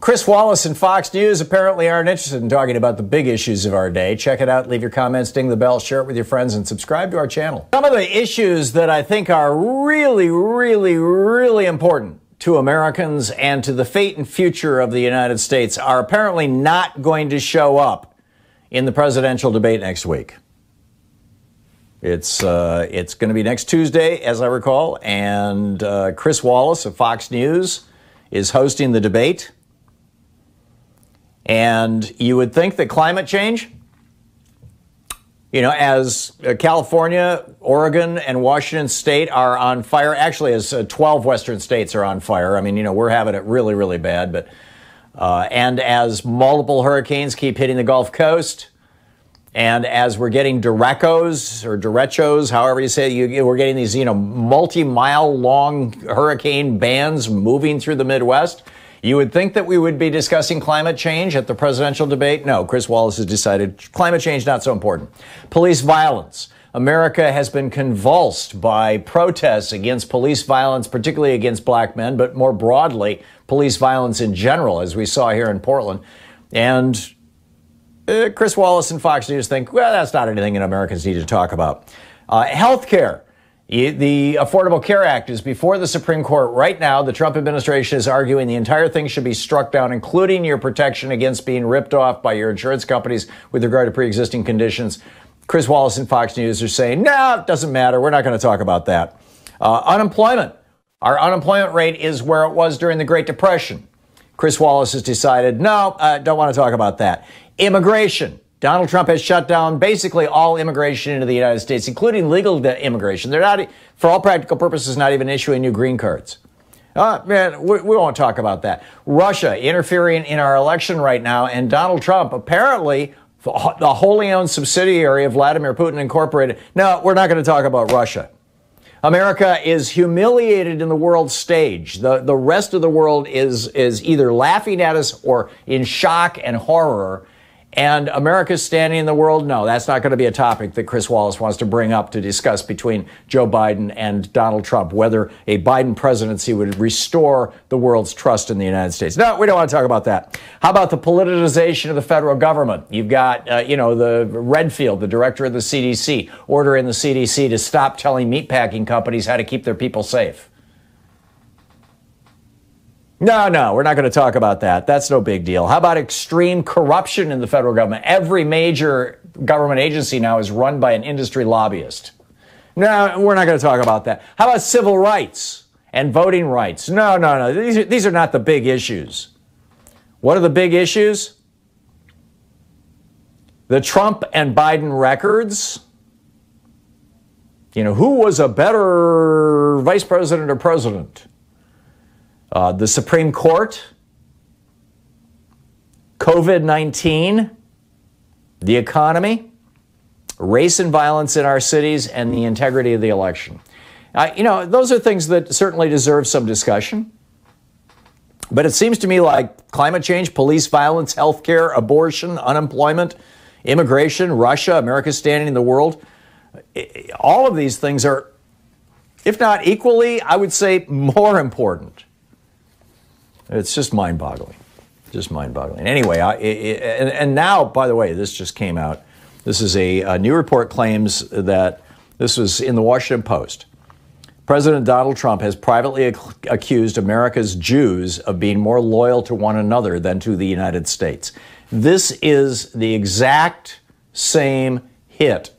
Chris Wallace and Fox News apparently aren't interested in talking about the big issues of our day. Check it out, leave your comments, ding the bell, share it with your friends, and subscribe to our channel. Some of the issues that I think are really important to Americans and to the fate and future of the United States are apparently not going to show up in the presidential debate next week. It's going to be next Tuesday, as I recall, and Chris Wallace of Fox News is hosting the debate. And you would think that climate change, as California, Oregon, and Washington State are on fire, actually as 12 Western states are on fire. I mean, we're having it really bad. But and as multiple hurricanes keep hitting the Gulf Coast, and as we're getting derechos, however you say it, we're getting these, multi-mile long hurricane bands moving through the Midwest. You would think that we would be discussing climate change at the presidential debate. No, Chris Wallace has decided climate change not so important. Police violence. America has been convulsed by protests against police violence, particularly against black men, but more broadly, police violence in general, as we saw here in Portland. And Chris Wallace and Fox News think, well, that's not anything that Americans need to talk about. Health care. The Affordable Care Act is before the Supreme Court right now. The Trump administration is arguing the entire thing should be struck down, including your protection against being ripped off by your insurance companies with regard to pre-existing conditions. Chris Wallace and Fox News are saying, no, it doesn't matter. We're not going to talk about that. Unemployment. Our unemployment rate is where it was during the Great Depression. Chris Wallace has decided, no, don't want to talk about that. Immigration. Donald Trump has shut down basically all immigration into the United States, including legal immigration. They're not, for all practical purposes, not even issuing new green cards. We won't talk about that. Russia interfering in our election right now, and Donald Trump, apparently the wholly owned subsidiary of Vladimir Putin Incorporated. No, we're not going to talk about Russia. America is humiliated in the world stage. The rest of the world is either laughing at us or in shock and horror. And America's standing in the world? No, that's not going to be a topic that Chris Wallace wants to bring up to discuss between Joe Biden and Donald Trump, whether a Biden presidency would restore the world's trust in the United States. No, we don't want to talk about that. How about the politicization of the federal government? You've got, the Redfield, the director of the CDC, ordering the CDC to stop telling meatpacking companies how to keep their people safe. No, we're not going to talk about that. That's no big deal. How about extreme corruption in the federal government? Every major government agency now is run by an industry lobbyist. No, we're not going to talk about that. How about civil rights and voting rights? No. These are not the big issues. What are the big issues? The Trump and Biden records. Who was a better vice president or president? The Supreme Court, COVID-19, the economy, race and violence in our cities, and the integrity of the election. Those are things that certainly deserve some discussion. But it seems to me like climate change, police violence, healthcare, abortion, unemployment, immigration, Russia, America's standing in the world, all of these things are, if not equally, I would say more important. It's just mind-boggling. Anyway, and now, by the way, this just came out. This is a new report claims that this was in the Washington Post. President Donald Trump has privately accused America's Jews of being more loyal to one another than to the United States. This is the exact same hit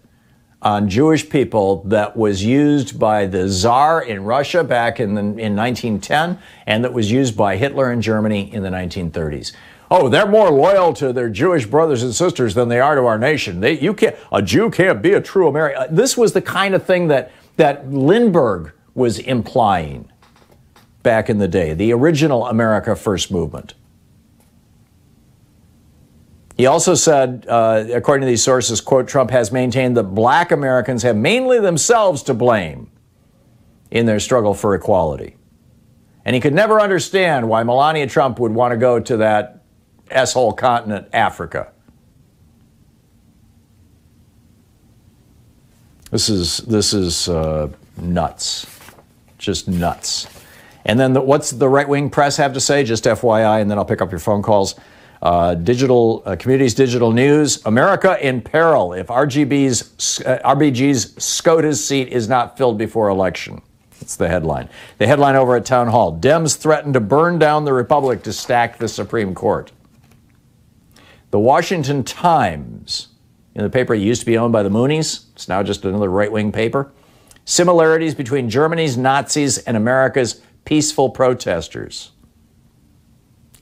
on Jewish people that was used by the Tsar in Russia back in 1910 and that was used by Hitler in Germany in the 1930s. Oh, they're more loyal to their Jewish brothers and sisters than they are to our nation. A Jew can't be a true American. This was the kind of thing that Lindbergh was implying back in the day, the original America First movement. He also said, according to these sources, quote, Trump has maintained that black Americans have mainly themselves to blame in their struggle for equality. And he could never understand why Melania Trump would want to go to that S-hole continent, Africa. This is nuts, just nuts. And then what's the right-wing press have to say? Just FYI, and then I'll pick up your phone calls. Communities Digital News, America in peril if RBG's SCOTUS seat is not filled before election. That's the headline. The headline over at Town Hall, Dems threaten to burn down the Republic to stack the Supreme Court. The Washington Times, the paper used to be owned by the Moonies, it's now just another right-wing paper. Similarities between Germany's Nazis and America's peaceful protesters.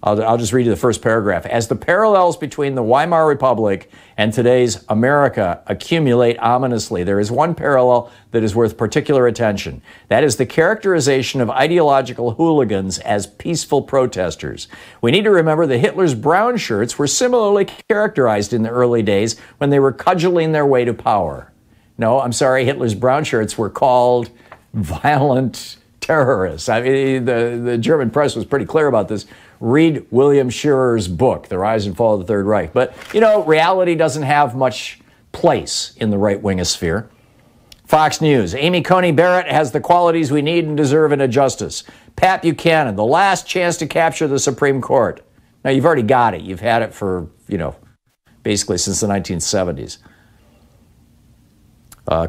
I'll just read you the first paragraph. As the parallels between the Weimar Republic and today's America accumulate ominously, there is one parallel that is worth particular attention. That is the characterization of ideological hooligans as peaceful protesters. We need to remember that Hitler's brown shirts were similarly characterized in the early days when they were cudgeling their way to power. No, I'm sorry, Hitler's brown shirts were called violent terrorists. I mean, the German press was pretty clear about this. Read William Schirer's book, The Rise and Fall of the Third Reich. But, you know, reality doesn't have much place in the right-wingosphere. Fox News, Amy Coney Barrett has the qualities we need and deserve in a justice. Pat Buchanan, the last chance to capture the Supreme Court. Now, you've already got it. You've had it for, you know, basically since the 1970s.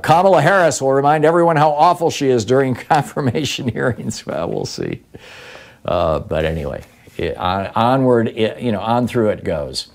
Kamala Harris will remind everyone how awful she is during confirmation hearings. Well, we'll see. But anyway, onward, on through it goes.